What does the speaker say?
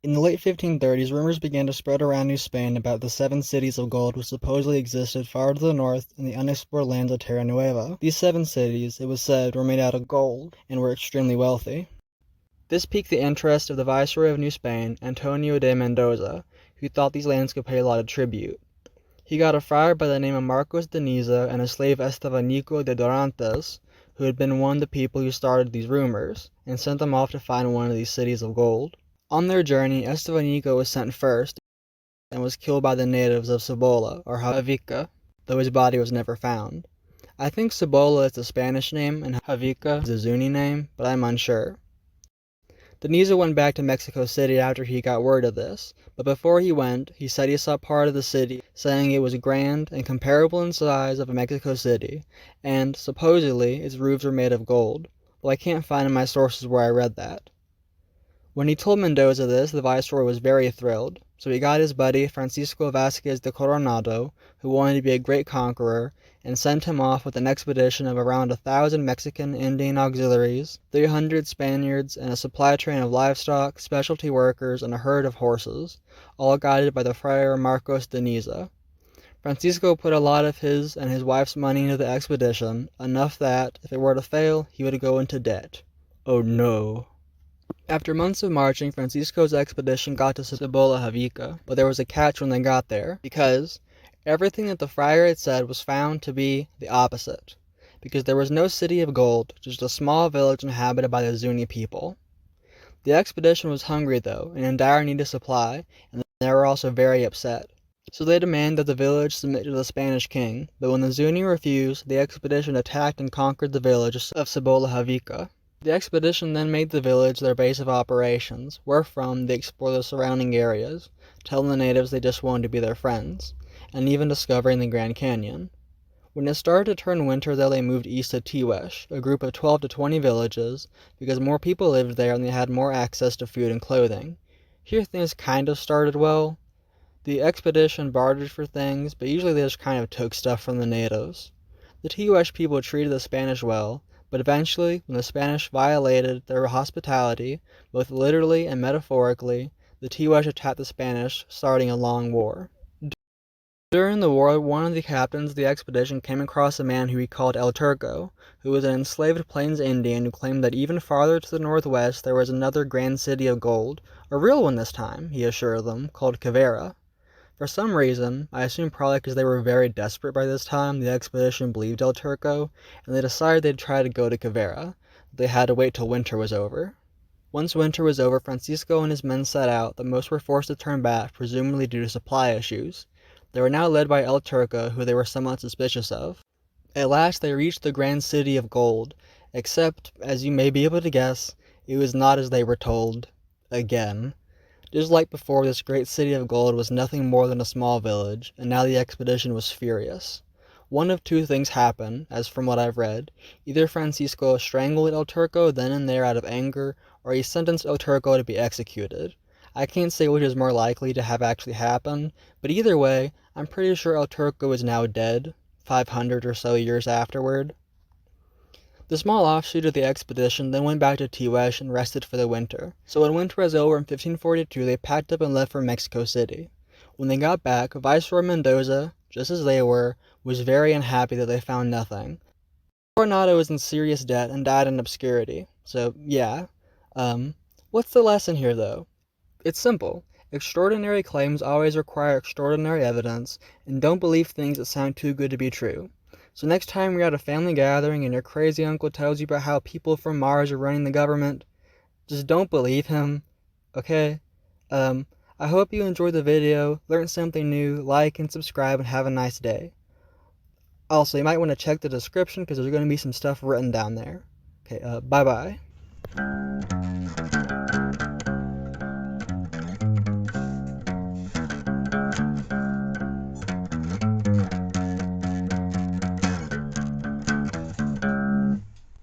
In the late 1530s, rumors began to spread around New Spain about the 7 cities of gold which supposedly existed far to the north in the unexplored lands of Terra Nueva. These 7 cities, it was said, were made out of gold and were extremely wealthy. This piqued the interest of the Viceroy of New Spain, Antonio de Mendoza, who thought these lands could pay a lot of tribute. He got a friar by the name of Marcos de Niza and a slave Estevanico de Dorantes, who had been one of the people who started these rumors, and sent them off to find one of these cities of gold. On their journey, Estevanico was sent first and was killed by the natives of Cibola, or Hawikuh, though his body was never found. I think Cibola is the Spanish name and Hawikuh is the Zunni name, but I'm unsure. Deniza went back to Mexico City after he got word of this, but before he went, he said he saw part of the city, saying it was grand and comparable in size of Mexico City, and, supposedly, its roofs were made of gold, though I can't find in my sources where I read that. When he told Mendoza this, the viceroy was very thrilled, so he got his buddy Francisco Vasquez de Coronado, who wanted to be a great conqueror, and sent him off with an expedition of around 1,000 Mexican Indian auxiliaries, 300 Spaniards, and a supply train of livestock, specialty workers, and a herd of horses, all guided by the friar Marcos de Niza. Francisco put a lot of his and his wife's money into the expedition, enough that, if it were to fail, he would go into debt. Oh no. After months of marching, Francisco's expedition got to Cibola-Hawikuh, but there was a catch when they got there, because everything that the friar had said was found to be the opposite, because there was no city of gold, just a small village inhabited by the Zunni people. The expedition was hungry, though, and in dire need of supply, and they were also very upset. So they demanded that the village submit to the Spanish king, but when the Zunni refused, the expedition attacked and conquered the village of Cibola-Hawikuh. The expedition then made the village their base of operations, wherefrom they explored the surrounding areas, telling the natives they just wanted to be their friends, and even discovering the Grand Canyon. When it started to turn winter, though, they moved east to Tiwesh, a group of 12 to 20 villages, because more people lived there and they had more access to food and clothing. Here things kind of started well. The expedition bartered for things, but usually they just kind of took stuff from the natives. The Tiwesh people treated the Spanish well, but eventually, when the Spanish violated their hospitality, both literally and metaphorically, the Tiwesh attacked the Spanish, starting a long war. During the war, one of the captains of the expedition came across a man who he called El Turco, who was an enslaved Plains Indian who claimed that even farther to the northwest there was another grand city of gold, a real one this time, he assured them, called Cavera. For some reason, I assume probably because they were very desperate by this time, the expedition believed El Turco, and they decided they'd try to go to Cavera. They had to wait till winter was over. Once winter was over, Francisco and his men set out, but most were forced to turn back, presumably due to supply issues. They were now led by El Turco, who they were somewhat suspicious of. At last they reached the grand city of gold, except, as you may be able to guess, it was not as they were told. Again. Just like before, this great city of gold was nothing more than a small village, and now the expedition was furious. One of two things happened, as from what I've read. Either Francisco strangled El Turco then and there out of anger, or he sentenced El Turco to be executed. I can't say which is more likely to have actually happened, but either way, I'm pretty sure El Turco is now dead, 500 or so years afterward. The small offshoot of the expedition then went back to Tiwesh and rested for the winter. So when winter was over in 1542, they packed up and left for Mexico City. When they got back, Viceroy Mendoza, just as they were, was very unhappy that they found nothing. Coronado was in serious debt and died in obscurity. So, yeah. What's the lesson here, though? It's simple. Extraordinary claims always require extraordinary evidence, and don't believe things that sound too good to be true. So next time you're at a family gathering and your crazy uncle tells you about how people from Mars are running the government, just don't believe him, okay? I hope you enjoyed the video, learned something new, like and subscribe, and have a nice day. Also, you might want to check the description because there's going to be some stuff written down there. Okay, bye-bye.